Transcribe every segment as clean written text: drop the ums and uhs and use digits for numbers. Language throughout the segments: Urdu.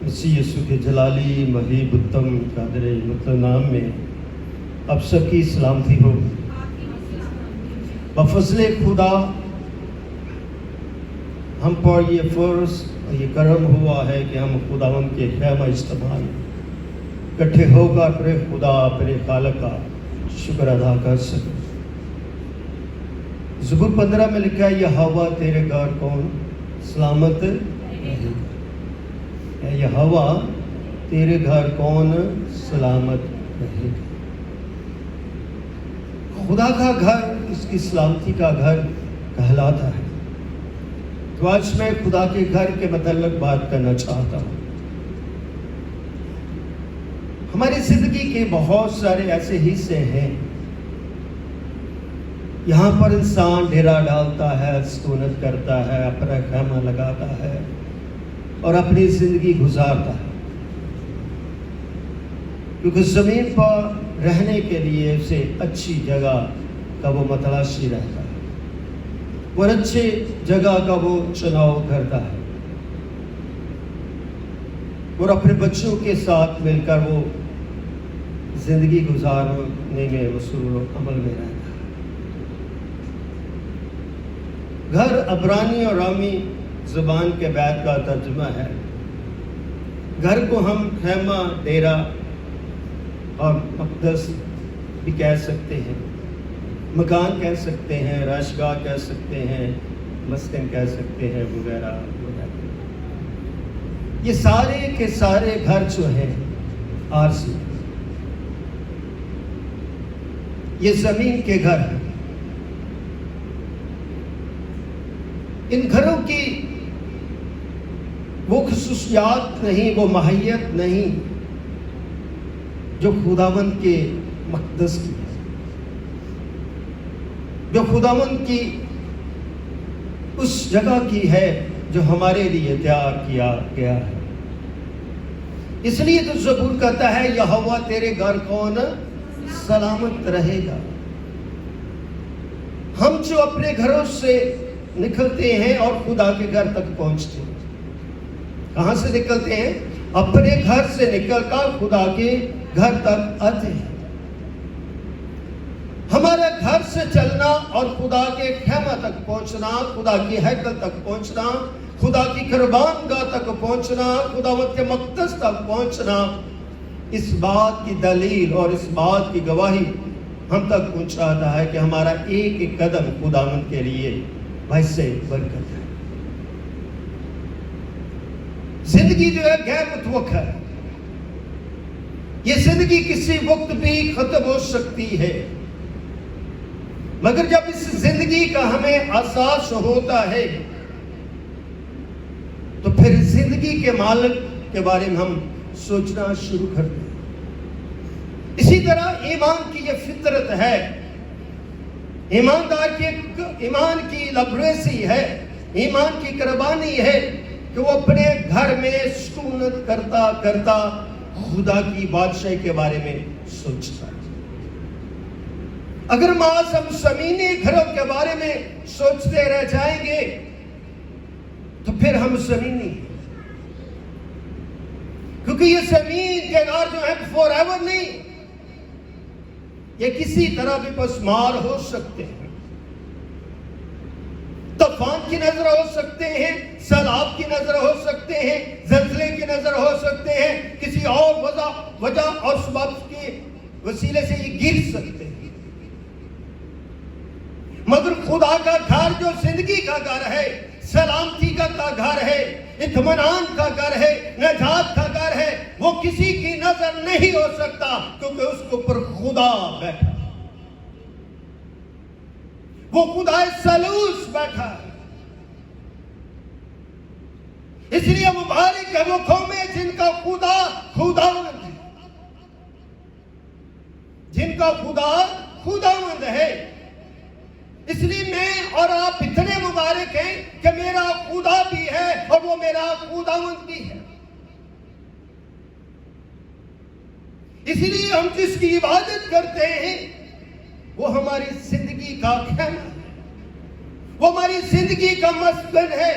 مسیح یسوع کے جلالی مہیب التم قادر مطلب نام میں اب سب کی سلامتی ہو۔ بفضل خدا ہم پر یہ فرض اور یہ کرم ہوا ہے کہ ہم خداوند کے خیمہ اجتماع اکٹھے ہو کر اپنے خدا اپنے خالق کا شکر ادا کر سکیں۔ زبور 15 میں لکھا ہے یہوہ تیرے گھر کون سلامت رہے گا۔ یہوہ تیرے گھر کون سلامت رہے گا۔ خدا کا گھر اس کی سلامتی کا گھر کہلاتا ہے۔ تو آج میں خدا کے گھر کے متعلق بات کرنا چاہتا ہوں۔ ہماری زندگی کے بہت سارے ایسے حصے ہیں یہاں پر انسان ڈیرا ڈالتا ہے، سکونت کرتا ہے، اپنا خیمہ لگاتا ہے اور اپنی زندگی گزارتا ہے، کیونکہ زمین پر رہنے کے لیے اسے اچھی جگہ کا وہ متلاشی رہتا ہے اور اچھی جگہ کا وہ چناؤ کرتا ہے اور اپنے بچوں کے ساتھ مل کر وہ زندگی گزارنے میں وہ سرور و عمل میں رہتا ہے۔ گھر عبرانی اور رامی زبان کے بیت کا ترجمہ ہے۔ گھر کو ہم خیمہ، ڈیرا اور مقدس بھی کہہ سکتے ہیں، مکان کہہ سکتے ہیں، رہائشگاہ کہہ سکتے ہیں، مسکن کہہ سکتے ہیں، وغیرہ وغیرہ۔ یہ سارے کے سارے گھر جو ہیں عارضی، یہ زمین کے گھر ہیں۔ ان گھروں کی وہ خصوصیات نہیں، وہ ماہیت نہیں جو خداوند کے مقدس کی ہے، جو خداوند کی اس جگہ کی ہے جو ہمارے لیے تیار کیا گیا ہے۔ اس لیے تو زبور کہتا ہے یہوہ تیرے گھر کون سلامت رہے گا۔ ہم جو اپنے گھروں سے نکلتے ہیں اور خدا کے گھر تک پہنچتے ہیں، کہاں سے نکلتے ہیں؟ اپنے گھر سے نکل کر خدا کے گھر تک آتے ہیں۔ ہمارے گھر سے چلنا اور خدا کے خیمہ تک پہنچنا، خدا کی ہیکل تک پہنچنا، خدا کی قربان گاہ تک پہنچنا، خداوند کے مقدس تک پہنچنا، اس بات کی دلیل اور اس بات کی گواہی ہم تک پہنچاتا ہے کہ ہمارا ایک ایک قدم خداوند کے لیے باعث برکت ہے۔ زندگی جو ہے غیر متوقع ہے، یہ زندگی کسی وقت بھی ختم ہو سکتی ہے، مگر جب اس زندگی کا ہمیں احساس ہوتا ہے تو پھر زندگی کے مالک کے بارے میں ہم سوچنا شروع کرتے ہیں۔ اسی طرح ایمان کی یہ فطرت ہے، ایماندار کی ایمان کی لبریسی ہے، ایمان کی قربانی ہے کہ وہ اپنے گھر میں سکونت کرتا کرتا خدا کی بادشاہی کے بارے میں سوچتا ہے۔ اگر محض ہم زمینی گھروں کے بارے میں سوچتے رہ جائیں گے تو پھر ہم زمینی ہیں، کیونکہ یہ زمین کے گھر جو ہے فور ایور نہیں، یہ کسی طرح بھی پسمار ہو سکتے ہیں، طوفان کی نظر ہو سکتے ہیں، سیلاب کی نظر ہو سکتے ہیں، زلزلے کی نظر ہو سکتے ہیں، کسی اور وجہ اور سبب کے وسیلے سے یہ گر سکتے ہیں، مگر خدا کا گھر جو زندگی کا گھر ہے، سلامتی کا گھر ہے، اطمینان کا گھر ہے، نجات کا گھر ہے، وہ کسی کی نظر نہیں ہو سکتا، کیونکہ اس کے اوپر خدا بیٹھا، وہ خدا سلوس بیٹھا ہے۔ اس لیے مبارک ہے وہ قومیں جن کا خدا خداوند ہے، جن کا خدا خداوند ہے۔ اس لیے میں اور آپ اتنے مبارک ہیں کہ میرا خدا بھی ہے اور وہ میرا خداوند بھی ہے۔ اس لیے ہم جس کی عبادت کرتے ہیں وہ ہماری زندگی کا خیمہ ہے، وہ ہماری زندگی کا مسکن ہے۔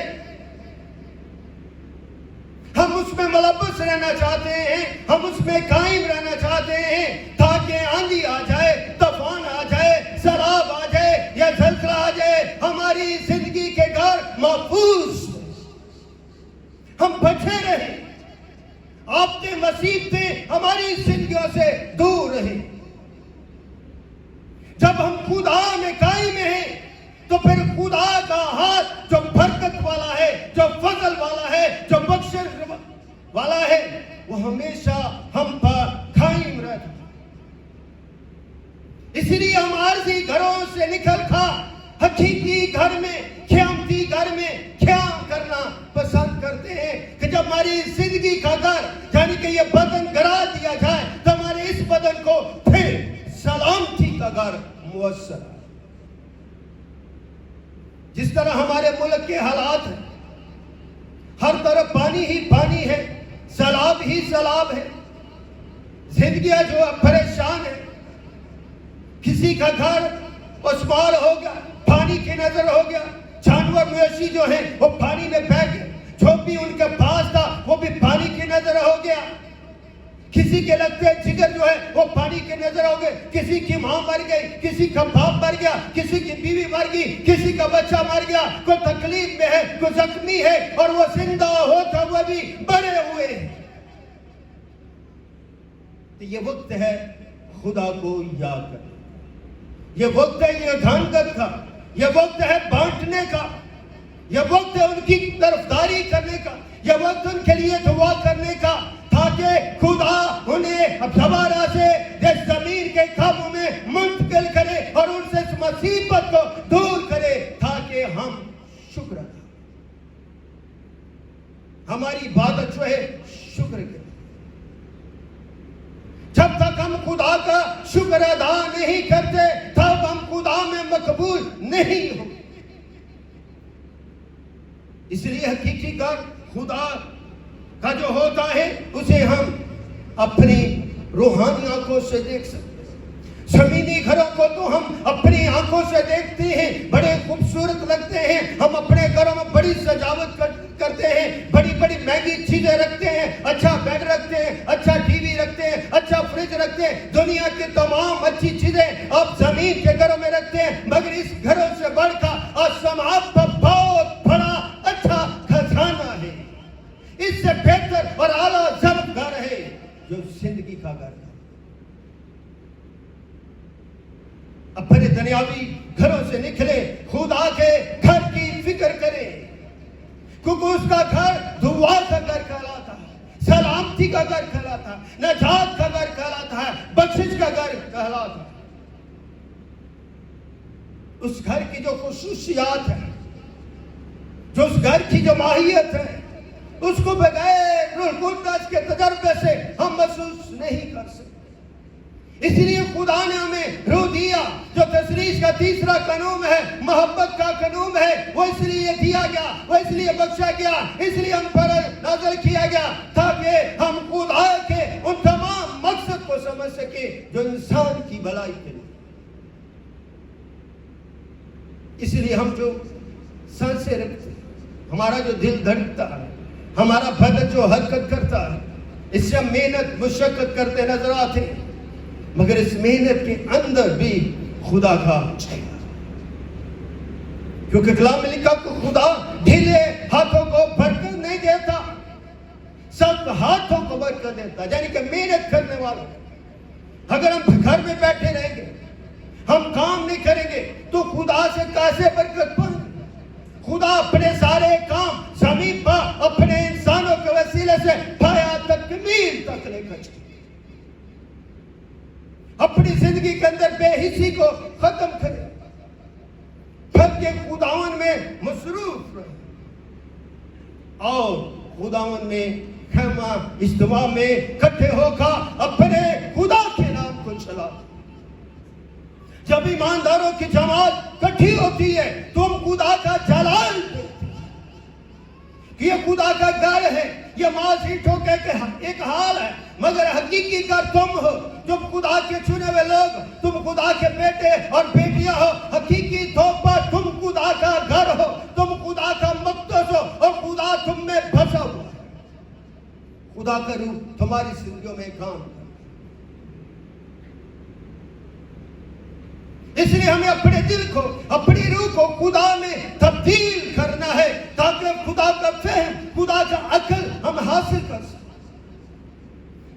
ہم اس میں ملبس رہنا چاہتے ہیں, ہم اس میں قائم رہنا چاہتے ہیں, تاکہ آندھی آ جائے, طوفان آ جائے, سیلاب آ جائے یا زلزلہ آ جائے, ہماری زندگی کے گھر محفوظ, ہم بچے رہیں, آفتیں مصیبتیں ہماری زندگیوں سے دور رہیں. جب ہم خدا میں قائم ہیں تو پھر خدا کا ہاتھ جو برکت والا ہے, جو فضل والا ہے, جو بخشش والا ہے, وہ ہمیشہ ہم پر قائم رہتا. اس لیے ہم عارضی گھروں سے نکل کر حقیقی گھر میں, قیامتی گھر میں قیام کرنا پسند کرتے ہیں کہ جب ہماری زندگی کا گھر یعنی کہ یہ بدن گرا دیا جائے تو ہمارے اس بدن کو پھر سلامتی کا گھر میسر. جس طرح ہمارے ملک کے حالات ہیں, ہر طرف پانی ہی پانی ہے, سیلاب ہی سیلاب ہے, زندگیاں جو پریشان ہیں, کسی کا گھر اسمار ہو گیا, پانی کی نظر ہو گیا, جانور مویشی جو ہیں وہ پانی میں بہہ گئے, جو بھی ان کے پاس تھا وہ بھی پانی کی نظر ہو گیا, کسی کے لگتے جگر جو ہے وہ پانی کے نظر ہو گئے, کسی کی ماں مر گئی, کسی کا باپ مر گیا, کسی کی بیوی مر گئی, کسی کا بچہ مر گیا, کوئی تکلیف میں ہے, کوئی زخمی ہے, اور وہ زندہ ہوتا ہوا بھی بڑے ہوئے. تو یہ وقت ہے خدا کو یاد کرنا, یہ وقت ہے یہ دھانگت کا, یہ وقت ہے بانٹنے کا, یہ وقت ہے ان کی طرفداری کرنے کا, یہ وقت ان کے لیے دعا کرنے کا, تاکہ خدا انہیں اب دوبارہ سے اس زمین کے قابو میں منتقل کرے اور ان سے اس مصیبت کو دور کرے, تاکہ ہم شکر ادا, ہماری عبادت جو ہے شکر کرے. جب تک ہم خدا کا شکر ادا نہیں کرتے تب ہم خدا میں مقبول نہیں ہوں. اس لیے حقیقی کا خدا کا جو ہوتا ہے اسے ہم اپنی روحانی آنکھوں سے دیکھ سکتے ہیں. زمینی گھروں کو تو ہم اپنی آنکھوں سے دیکھتے ہیں, بڑے خوبصورت لگتے ہیں, ہم اپنے گھروں میں بڑی سجاوٹ کرتے ہیں, بڑی بڑی مہنگی چیزیں رکھتے ہیں, اچھا بیڈ رکھتے ہیں, اچھا ٹی وی رکھتے ہیں, اچھا فریج رکھتے ہیں, دنیا کی تمام اچھی چیزیں آپ زمین کے گھروں میں رکھتے ہیں, مگر اس گھروں سے بڑھ کر آسمان پر بہت بڑا اچھا خزانہ ہے, اس سے بہتر اور اعلیٰ ضرب گھر ہے جو زندگی کا گھر ہے. اپنے دنیاوی گھروں سے نکلے, خدا کے گھر کی فکر کریں, کیونکہ اس کا گھر دعا کا گھر کہلاتا ہے, سلامتی کا گھر کہلاتا ہے, نجات کا گھر کہلاتا ہے, بخشش کا گھر کہلاتا ہے. اس گھر کی جو خصوصیات ہیں, جو اس گھر کی جو ماہیت ہے, اس کو بغیر روح القدس کے تجربے سے ہم محسوس نہیں کر سکتے. اس لیے خدا نے ہمیں روح دیا جو تسلیس کا تیسرا قانون ہے, محبت کا قانون ہے, وہ اس لیے دیا گیا, وہ اس لیے بخشا گیا, اس لیے ہم پر نازل کیا گیا تاکہ ہم خدا کے ان تمام مقصد کو سمجھ سکیں جو انسان کی بھلائی کے لیے. اس لیے ہم جو سانسیں رکھتے ہیں, ہمارا جو دل دھڑکتا ہے, ہمارا بدن جو حرکت کرتا ہے, اس سے ہم محنت مشقت کرتے نظر آتے ہیں, مگر اس محنت کے اندر بھی خدا کا چہرہ, کیونکہ کلام میں لکھا کہ خدا ڈھیلے ہاتھوں کو برکت نہیں دیتا, سخت ہاتھوں کو برکت دیتا, یعنی کہ محنت کرنے والوں. اگر ہم گھر میں بیٹھے رہیں گے, ہم کام نہیں کریں گے تو خدا سے کیسے برکت پائیں گے؟ خدا اپنے سارے کام زمین پر اپنے انسانوں کے وسیلے سے پایا تکمیل تک لے کر چلے. اپنی زندگی کے اندر بے حسی کو ختم کرے, پھر کے خداون میں مصروف رہے, اور خداون میں خیمہ اجتماع میں اکٹھے ہو کر اپنے خدا کے نام کو چلا. جب ایمانداروں کی جماعت اکٹھی ہوتی ہے تو ہم خدا کا جلال دیتے ہیں کہ یہ خدا کا گھر ہے, یہ ماضی اینٹوں کا ایک حال ہے, مگر حقیقی گھر تم ہو, تم خدا کے چنے ہوئے لوگ, تم خدا کے بیٹے اور بیٹیاں ہو. حقیقی طور پر تم خدا کا گھر ہو, تم خدا کا مقدس ہو, اور خدا تم میں بسا ہوا ہے. خدا کا روح تمہاری زندگیوں میں کام کرے۔ اس لیے ہمیں اپنے دل کو، اپنی روح کو خدا میں تبدیل کرنا ہے، تاکہ خدا کا فہم، خدا کا عقل ہم حاصل کر سکیں،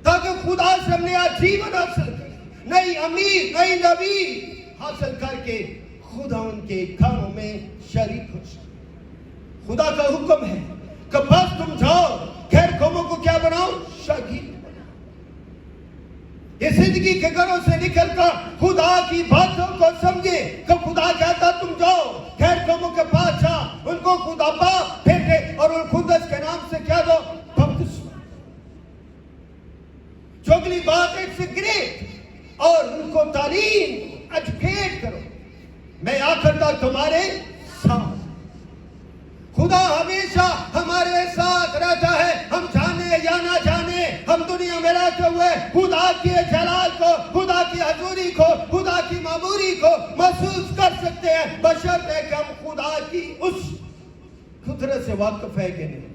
تاکہ خدا سے ہم نیا جیون حاصل کریں، نئی امید، نئی نبی حاصل کر کے خدا ان کے کاموں میں شریک ہو سکے۔ خدا کا حکم ہے کہ بس تم جاؤ، غیر قوموں کو کیا بناؤ؟ شاگرد بناؤ۔ یہ زندگی کے گھروں سے نکل کر خدا کی باتوں کو سمجھے کہ خدا کہتا تم جاؤ غیر قوموں کے پاس، جا ان کو خدا باپ، بیٹے اور القدس کے نام سے کیا دو؟ بپتسمہ۔ جو اگلی بات ہے اٹس گریٹ، اور ان کو تعلیم ایجوکیٹ کرو، میں آ کرتا تمہارے ساتھ۔ خدا ہمیشہ ہمارے ساتھ رہتا ہے، ہم جانے یا نہ جانے، ہم دنیا میں رہتے ہوئے خدا کے جلال کو، خدا کی حضوری کو، خدا کی معموری کو محسوس کر سکتے ہیں، بشرطے کہ ہم خدا کی اس قدرت سے واقف ہے کہ نہیں۔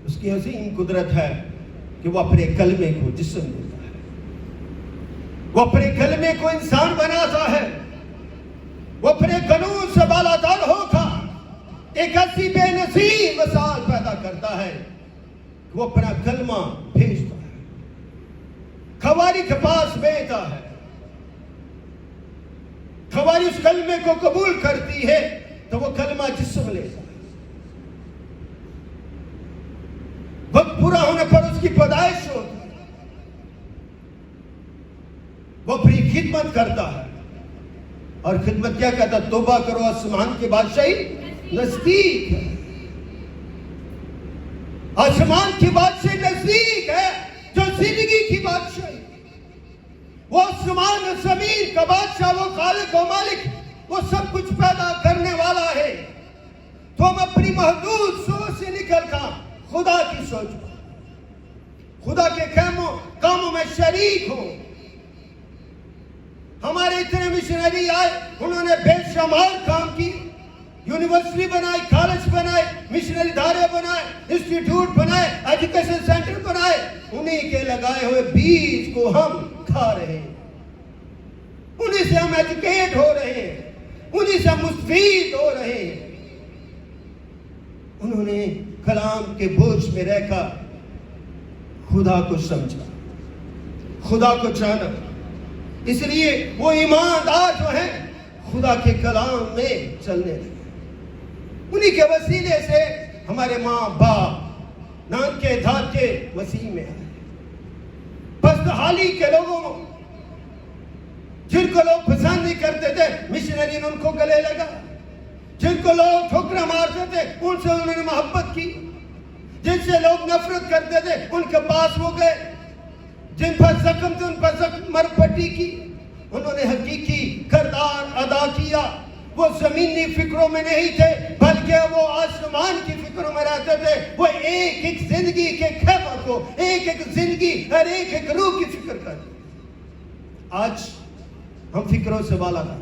اس کی عظیم قدرت ہے کہ وہ اپنے کلمے کو جسم دیتا ہے، وہ اپنے کلمے کو انسان بناتا ہے، وہ اپنے قانون سے بالاتر ہو کر ایک ایسی بے نظیر مثال پیدا کرتا ہے کہ وہ اپنا کلمہ بھیجتا ہے، خواری کے پاس بھیجتا ہے، خواری اس کلمے کو قبول کرتی ہے تو وہ کلمہ جسم لیتا ہے، وقت پورا ہونے پر اس کی پیدائش ہوتی ہے، وہ اپنی خدمت کرتا ہے، اور خدمت کیا کہتا؟ توبہ کرو، آسمان کی بادشاہی نزدیک ہے۔ آسمان کی بادشاہی نزدیک ہے، جو زندگی کی بادشاہی، وہ آسمان و زمین کا بادشاہ، وہ خالق و مالک، وہ سب کچھ پیدا کرنے والا ہے۔ تو ہم اپنی محدود سوچ سے نکل کر خدا کی سوچ، خدا کے کاموں میں شریک ہوں۔ ہمارے اتنے مشنری آئے، انہوں نے بے شمار کام کی، یونیورسٹی بنائی، کالج بنائے، مشنری ادارے بنائے، انسٹیٹیوٹ بنائے، ایجوکیشن سینٹر بنائے، انہی کے لگائے ہوئے بیج کو ہم کھا رہے ہیں، انہی سے ہم ایجوکیٹ ہو رہے ہیں، انہی سے ہم مستفید ہو رہے ہیں۔ انہوں نے کلام کے بوجھ میں رہ کر خدا کو سمجھا، خدا کو جانا، اس لیے وہ ایماندار جو ہیں خدا کے کلام میں چلنے لگے۔ انہی کے وسیلے سے ہمارے ماں باپ نان کے دھات کے مسیح میں آئے، پستحالی کے لوگوں جن کو لوگ پسند نہیں کرتے تھے، مشنری نے ان کو گلے لگا، جن کو لوگ ٹھکرا مارتے تھے ان سے انہوں نے محبت کی، جن سے لوگ نفرت کرتے تھے ان کے پاس وہ گئے، جن پر زخم تھے ان پر زخم مرپٹی کی، انہوں نے حقیقی کردار ادا کیا۔ وہ زمینی فکروں میں نہیں تھے بلکہ وہ آسمان کی فکروں میں رہتے تھے، وہ ایک ایک زندگی کے خیمہ کو، ایک ایک زندگی اور ایک ایک روح کی فکر کرتے۔ آج ہم فکروں سے بالا تھا،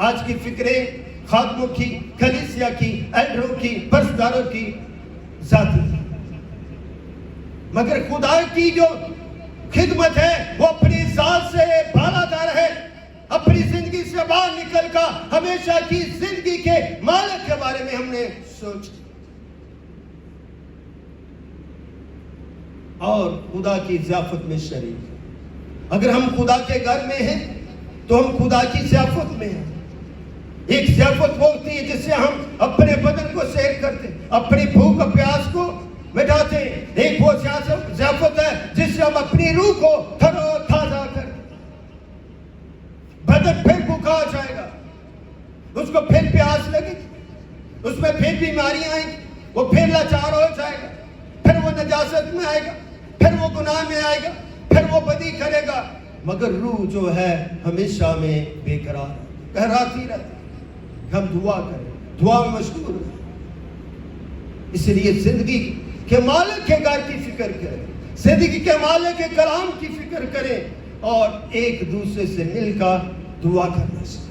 آج کی فکریں خادموں کی، کلیسیا کی، ایلڈروں کی، برسداروں کی ذاتی، مگر خدا کی جو خدمت ہے وہ اپنی ذات سے بالاتر ہے۔ اپنی زندگی سے باہر نکل کر ہمیشہ کی زندگی کے مالک کے بارے میں ہم نے سوچا اور خدا کی ضیافت میں شریک۔ اگر ہم خدا کے گھر میں ہیں تو ہم خدا کی ضیافت میں ہیں۔ ایک ضیافت ہوتی ہے جس سے ہم اپنے بدن کو سیر کرتے، اپنی بھوک اور پیاس کو مٹاتے ہیں۔ ایک وہ ضیافت ہے جس سے ہم اپنی روح کو تر و تازہ کرتے، بدن پھر بھوکا ہو جائے گا، اس کو پھر پیاس لگے گی، اس میں پھر بیماریاں آئیں گی، وہ پھر لاچار ہو جائے گا، پھر وہ نجاست میں آئے گا، پھر وہ گناہ میں آئے گا، پھر وہ بدی کرے گا۔ مگر روح جو ہے ہمیشہ میں بے قرار کہراتی رہتی۔ ہم دعا کریں، دعا میں مشغول ہیں، اس لیے زندگی کے مالک کے گھر کی فکر کریں، زندگی کے مالک کے کلام کی فکر کریں اور ایک دوسرے سے مل کر دعا کرنا سکیں۔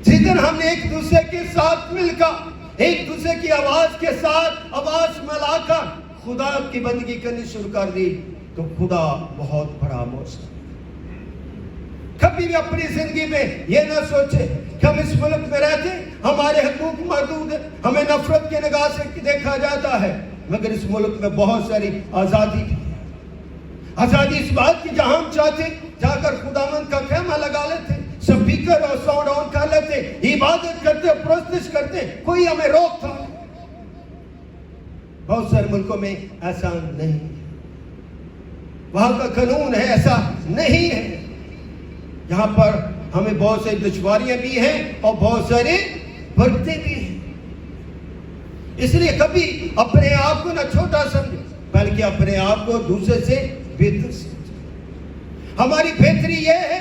جس دن ہم نے ایک دوسرے کے ساتھ مل کر ایک دوسرے کی آواز کے ساتھ آواز ملا کر خدا کی بندگی کرنی شروع کر دی تو خدا بہت بڑا موسم. کبھی بھی اپنی زندگی میں یہ نہ سوچے کہ ہم اس ملک میں رہتے ہیں، ہمارے حقوق محدود ہیں، ہمیں نفرت کی نگاہ سے دیکھا جاتا ہے. مگر اس ملک میں بہت ساری آزادی ہے. آزادی اس بات کی جہاں ہم چاہتے جا کر خداوند کا خیمہ لگا لیتے، سپیکر اور ساؤنڈ آن کر لیتے، عبادت کرتے، پرستش کرتے، کوئی ہمیں روک تھا. بہت سارے ملکوں میں ایسا نہیں ہے. وہاں کا قانون ہے ایسا نہیں ہے. یہاں پر ہمیں بہت ساری دشواریاں بھی ہیں اور بہت سارے برکتیں بھی ہیں. اس لیے کبھی اپنے آپ کو نہ چھوٹا سمجھے بلکہ اپنے آپ کو دوسرے سے بہتر سمجھے. ہماری بہتری یہ ہے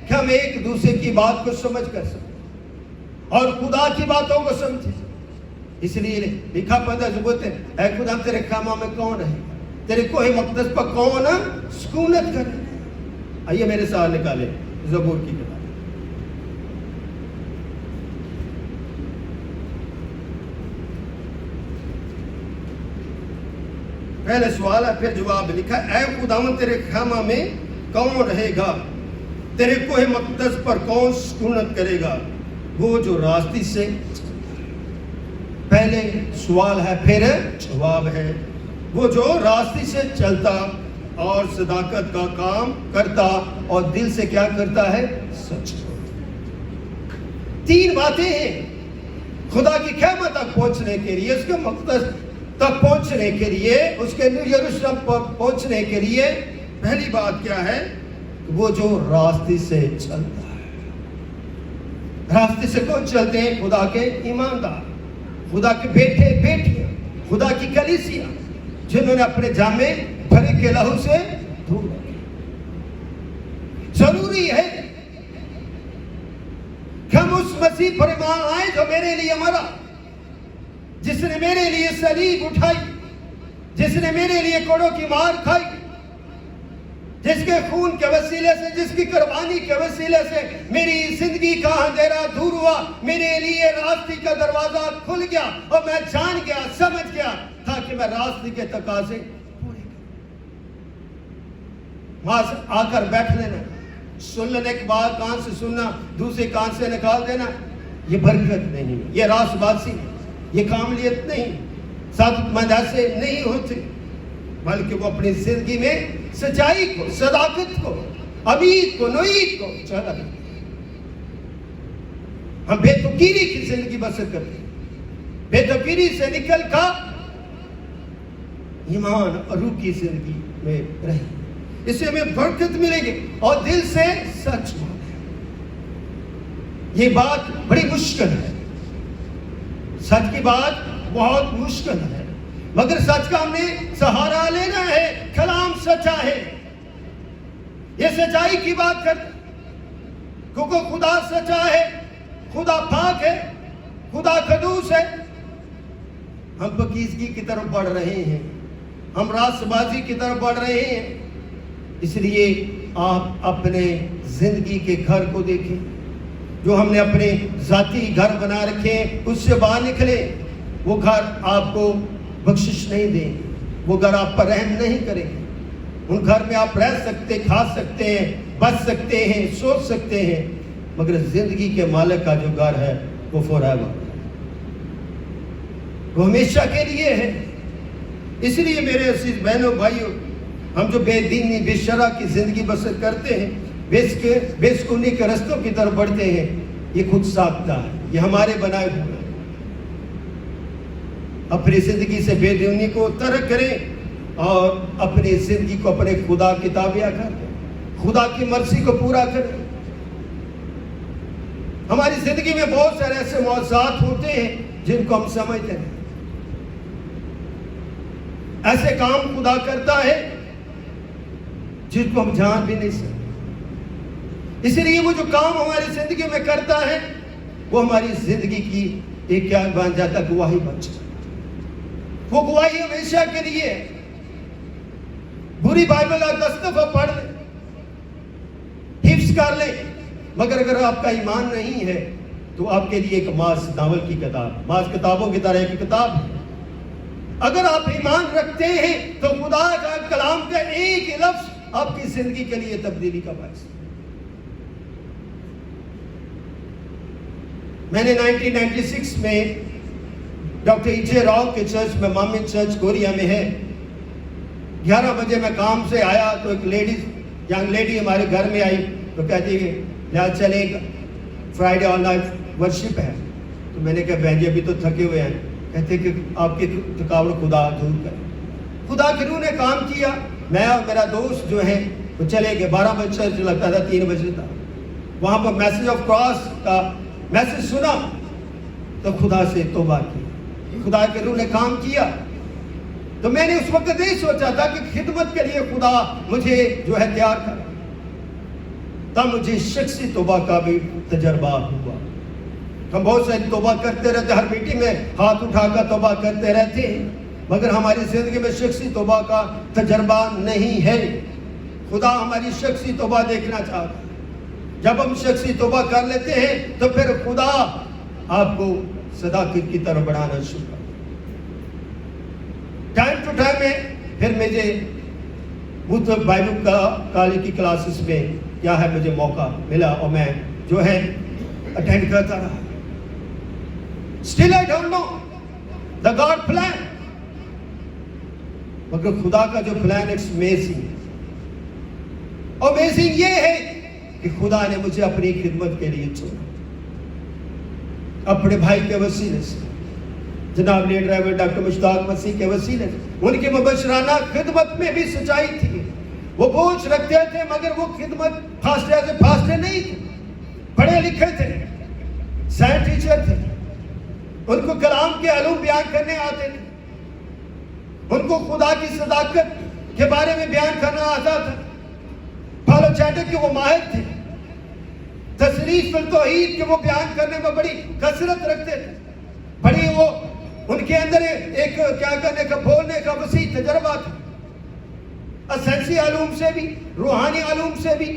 کہ ہم ایک دوسرے کی بات کو سمجھ کر سکیں اور خدا کی باتوں کو سمجھیں. اس لیے لکھا پڑھا زبور ہے، اے خدا تیرے خیمہ میں کون ہے، تیرے کوہ مقدس پر کون سکونت کرے. آئیے میرے ساتھ نکالے زبور کی کتاب. پہلے سوال ہے پھر جواب لکھا، اے خداوند تیرے خیمہ میں کون رہے گا، تیرے کوہ مقدس پر کون سکونت کرے گا، وہ جو راستے سے. پہلے سوال ہے پھر جواب ہے. وہ جو راستے سے چلتا اور صداقت کا کام کرتا اور دل سے کیا کرتا ہے، سچ. تین باتیں ہیں خدا کی خیمہ تک پہنچنے کے لیے، اس کے مقدس تک پہنچنے کے لیے، اس کے یروشلم پر پہنچنے کے لیے. پہلی بات کیا ہے، وہ جو راستے سے چلتا ہے. راستے سے کون چلتے ہیں؟ خدا کے ایماندار، خدا کے بیٹے بیٹیاں، خدا کی کلیسیا جنہوں نے اپنے جامے بھرے کے لہو سے دھو رکھے. ضروری ہے کہ ہم اس مسیح پر ایمان آئے جو میرے لیے مرا، جس نے میرے لیے صلیب اٹھائی، جس نے میرے لیے کوڑوں کی مار کھائی، جس کے خون کے وسیلے سے، جس کی قربانی کے وسیلے سے میری زندگی کا اندھیرا دور ہوا، میرے لیے راستے کا دروازہ کھل گیا اور میں جان گیا، سمجھ گیا تاکہ میں راستے کے تقاضے پورے کروں. وہاں سے آ کر بیٹھ لینا، سن لینے کے بعد کان سے سننا، دوسرے کان سے نکال دینا، یہ برکت نہیں، یہ راست بازی، یہ کاملیت نہیں. صادق مند ایسے نہیں ہوتے بلکہ وہ اپنی زندگی میں سچائی کو، صداقت کو، امید کو، نوید کو چلا. ہم بے تقیری کی زندگی بسر کرتے ہیں، بے تقیری سے نکل کر ایمان اور روح کی زندگی میں رہیں. اس سے ہمیں برکت ملے گی اور دل سے سچ مانے. یہ بات بڑی مشکل ہے، سچ کی بات بہت مشکل ہے، مگر سچ کا ہم نے سہارا لینا ہے. کلام سچا ہے، یہ سچائی کی بات کرتا کیونکہ خدا سچا ہے، خدا پاک ہے، خدا قدوس ہے. ہم پاکیزگی کی طرف بڑھ رہے ہیں، ہم راست بازی کی طرف بڑھ رہے ہیں. اس لیے آپ اپنے زندگی کے گھر کو دیکھیں، جو ہم نے اپنے ذاتی گھر بنا رکھے ہیں اس سے باہر نکلے. وہ گھر آپ کو بخشش نہیں دیں، وہ گھر آپ پر رحم نہیں کریں. ان گھر میں آپ رہ سکتے، کھا سکتے ہیں، بچ سکتے ہیں، سوچ سکتے ہیں، مگر زندگی کے مالک کا جو گھر ہے وہ فوراور، وہ ہمیشہ کے لیے ہے. اس لیے میرے عزیز بہنوں بھائیوں، ہم جو بے دینی بے شرع کی زندگی بسر کرتے ہیں، بے سکونی کے رستوں کی طرف بڑھتے ہیں، یہ خود ساختہ ہے، یہ ہمارے بنائے ہوئے. اپنی زندگی سے بے دینی کو ترک کریں اور اپنی زندگی کو اپنے خدا کی تابع کر دیں، خدا کی مرضی کو پورا کریں. ہماری زندگی میں بہت سارے ایسے موضوعات ہوتے ہیں جن کو ہم سمجھتے ہیں. ایسے کام خدا کرتا ہے جن کو ہم جان بھی نہیں سکتے. اس لیے وہ جو کام ہماری زندگی میں کرتا ہے وہ ہماری زندگی کی ایک کیا بن جاتا، گواہی بن جاتا. وہ گواہی ہمیشہ کے لیے ہے. بری بائبل آپ 10 دفعہ پڑھ لیں، حفظ کر لیں، مگر اگر آپ کا ایمان نہیں ہے تو آپ کے لیے ایک ماس ناول کی کتاب، ماس کتابوں کی طرح کی کتاب ہے۔ اگر آپ ایمان رکھتے ہیں تو خدا کا کلام کا ایک لفظ آپ کی زندگی کے لیے تبدیلی کا باعث ہے۔ میں نے 1996 میں ڈاکٹر ایجے راؤ کے چرچ میں، مامن چرچ گوریا میں ہے، 11 بجے میں کام سے آیا تو ایک ینگ لیڈی ہمارے گھر میں آئی تو کہتی ہے لہٰذا چلیں فرائیڈے آل نائٹ ورشپ ہے۔ تو میں نے کہا بہن جی ابھی تو تھکے ہوئے ہیں۔ کہتے کہ آپ کی تھکاوٹ خدا دور کرے۔ خدا کی روح نے کام کیا، میں اور میرا دوست جو ہیں وہ چلے گئے۔ 12 بجے چرچ لگتا تھا، 3 بجے تک وہاں پر میسج آف کراس کا میسج سنا تو خدا سے توبہ کی، خدا کی روح نے کام کیا۔ تو میں نے اس وقت نہیں سوچا تھا کہ خدمت کے لیے خدا مجھے جو ہے تیار کرا، تب مجھے شخصی توبہ کا بھی تجربہ ہوا۔ ہم بہت ساری توبہ کرتے رہتے، ہر میٹنگ میں ہاتھ اٹھا کر توبہ کرتے رہتے ہیں، مگر ہماری زندگی میں شخصی توبہ کا تجربہ نہیں ہے۔ خدا ہماری شخصی توبہ دیکھنا چاہتا ہے۔ جب ہم شخصی توبہ کر لیتے ہیں تو پھر خدا آپ کو صداقت کی طرف بڑھانا شروع کرتا ہے۔ ٹائم ٹو ٹائم میں پھر مجھے بائبل کا کالج کی کلاسز میں کیا ہے مجھے موقع ملا اور میں جو ہے اٹینڈ کرتا رہا۔ Still I don't know the God plan، مگر خدا کا جو پلان اٹس امیزنگ۔ امیزنگ یہ ہے کہ خدا نے مجھے اپنی خدمت کے لیے چنا، اپنے بھائی کے وسیلے سے، جناب لیڈر ریورنڈ ڈاکٹر مشتاق مسیح کے وسیلے سے۔ ان کی مبشرانہ خدمت میں بھی سچائی تھی، وہ بوجھ رکھتے تھے مگر وہ خدمت فاسٹے سے فاسٹے نہیں تھے، پڑھے لکھے تھے، سائنس ٹیچر تھے، ان کو کلام کے علوم بیان کرنے آتے تھے، ان کو خدا کی صداقت کے بارے میں بیان کرنا آتا تھا، پالوچیٹک کے وہ ماہر تھے، تصریف التوحید کے وہ بیان کرنے میں بڑی کثرت رکھتے تھے، بڑی وہ ان کے اندر ایک کیا کرنے کا بولنے کا وسیع تجربہ تھا، اسینسی علوم سے بھی، روحانی علوم سے بھی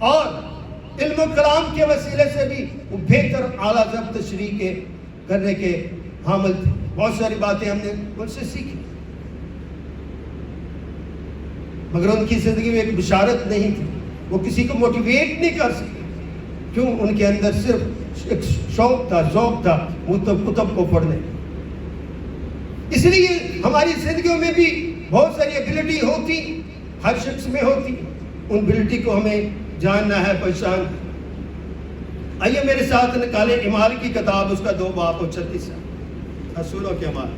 اور علم و کلام کے وسیلے سے بھی وہ بہتر اعلیٰ ضبط تشریح کے کرنے کے حامل تھے۔ بہت ساری باتیں ہم نے ان سے سیکھی، مگر ان کی زندگی میں ایک بشارت نہیں تھی، وہ کسی کو موٹیویٹ نہیں کر سکتے۔ کیوں؟ ان کے اندر صرف ایک شوق تھا، ذوق تھا کتب کو پڑھنے۔ اس لیے ہماری زندگیوں میں بھی بہت ساری ایبلٹی ہوتی، ہر شخص میں ہوتی، ان ایبلٹی کو ہمیں جاننا ہے، پہچان۔ آئیے میرے ساتھ نکالیں اعمال کی کتاب، اس کا 2 باب اور 36 رسولوں کے اعمال۔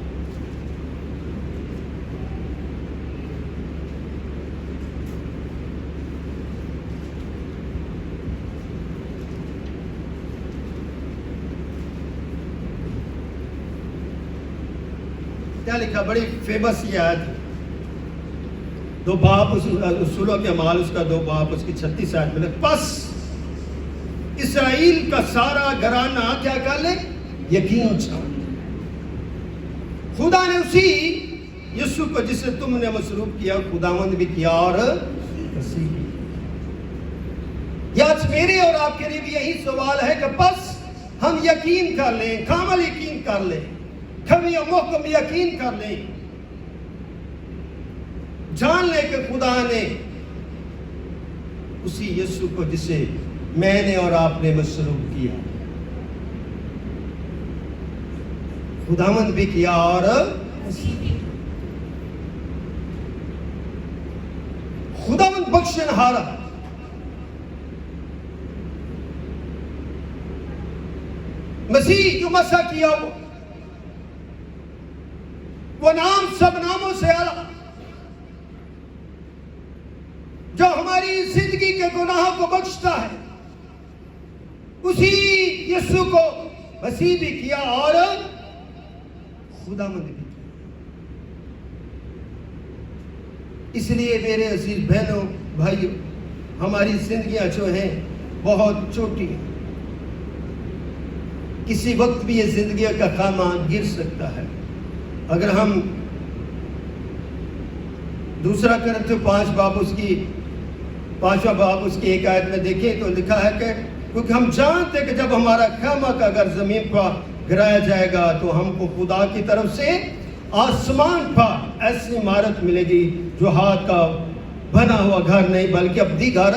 کیا لکھا؟ بڑی فیمس یہ آیت ہے، 2 باب رسولوں کے اعمال، اس کا 2 باب اس کی 36 آیت میں، پس اسرائیل کا سارا گھرانہ کیا کر لے؟ یقین جان۔ خدا نے اسی یسوع کو جسے تم نے مصلوب کیا، خداوند بھی کیا اور مسیح بھی۔ آج میرے اور آپ کے لیے بھی یہی سوال ہے کہ بس ہم یقین کر لیں، کامل یقین کر لیں، کبھی محکم یقین کر لیں، جان لیں کہ خدا نے اسی یسوع کو جسے میں نے اور آپ نے مصلوب کیا، خداوند بھی کیا اور خداوند بخشن ہارا۔ مسیح جو مسح کیا وہ نام سب ناموں سے اعلیٰ، جو ہماری زندگی کے گناہوں کو بخشتا ہے، اسی یسوع کو مسیح بھی کیا اور خداوند بھی کیا۔ اس لیے میرے عزیز بہنوں بھائیوں، ہماری زندگیاں جو ہیں بہت چھوٹی ہیں، کسی وقت بھی یہ زندگی کا خیمہ گر سکتا ہے۔ اگر ہم 2 کرنتھیوں 5 باب اس کی 5واں باب اس کی 1 آیت میں دیکھیں تو لکھا ہے کہ کیونکہ ہم جانتے کہ جب ہمارا خیمہ کا اگر زمین پر گرایا جائے گا تو ہم کو خدا کی طرف سے آسمان پر ایسی عمارت ملے گی جو ہاتھ کا بنا ہوا گھر نہیں بلکہ ابدی گھر.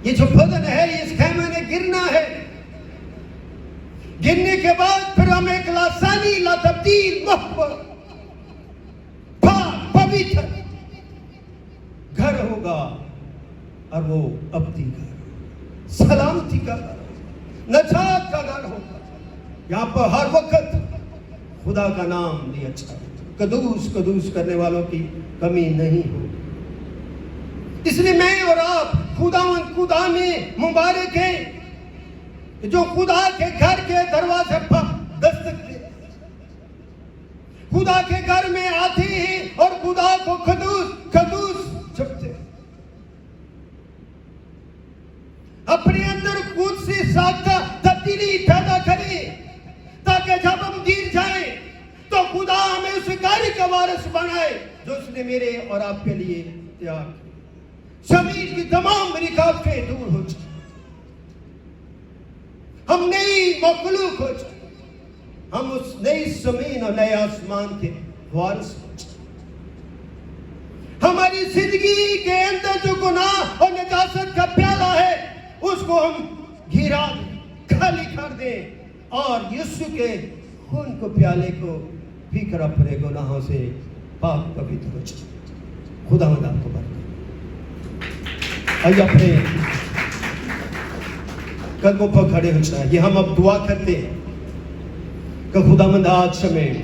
یہ جو بدن ہے اس خیمے نے گرنا ہے. گرنے کے بعد پھر ہم ایک لاسانی لا تبدیل محبت پاک پویتر گھر ہوگا اور وہ ابدی گھر سلامتی کا گھر نجات کا گھر ہوگا. یہاں پر ہر وقت خدا کا نام لیا جائے قدوس قدوس کرنے والوں کی کمی نہیں ہو. اس لیے میں اور آپ خدا میں مبارک ہیں جو خدا کے گھر کے دروازے پر دستک دے خدا کے گھر میں آتے ہیں اور خدا کو قدوس جپتے اپنے اندر خود سے ساختہ تبدیلی پیدا کرے تاکہ جب ہم گر جائیں تو خدا ہمیں اس گھر کا وارث بنائے جو اس نے میرے اور آپ کے لیے تیار کیا. زمین کی تمام رکاوٹیں دور ہو جائیں. ہم نئی مخلوق ہو جائیں. ہم اس نئی زمین اور نئے آسمان کے وارث ہو جائیں. ہماری زندگی کے اندر جو گناہ اور نجاست کا پیالہ ہے اس کو ہم گھرا دیں خالی کر دیں اور یسوع کے خون کو پیالے کو پی کر اپنے گناہوں سے پاک پویتر ہو جائیں. خدا مند آپ کو برکت. آئیے اپنے قدموں پر کھڑے ہو جائیں. یہ ہم اب دعا کرتے ہیں کہ خدا مند آج ہمیں